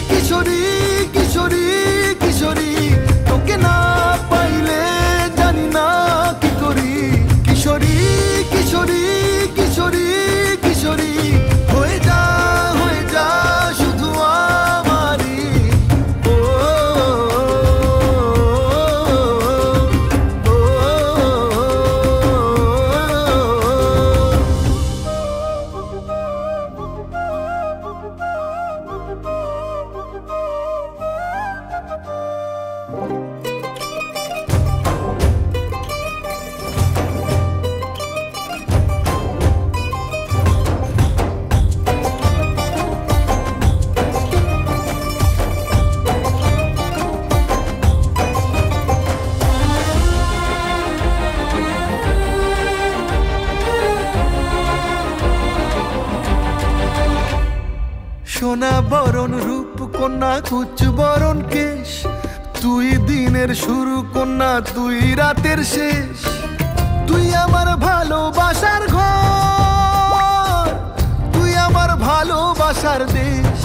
কিশোরী কিশোরী কিশোরী তোকে না পাইলে জানি না কি করি কিশোরী কিশোরী কিশোরী কিশোরী হয়ে যা শুধু আমারই ও সোনা বরণ রূপ কন্যা কুচ বরণ কেশ তুই দিনের শুরু কন্যা তুই রাতের শেষ তুই আমার ভালোবাসার ঘর তুই আমার ভালোবাসার দেশ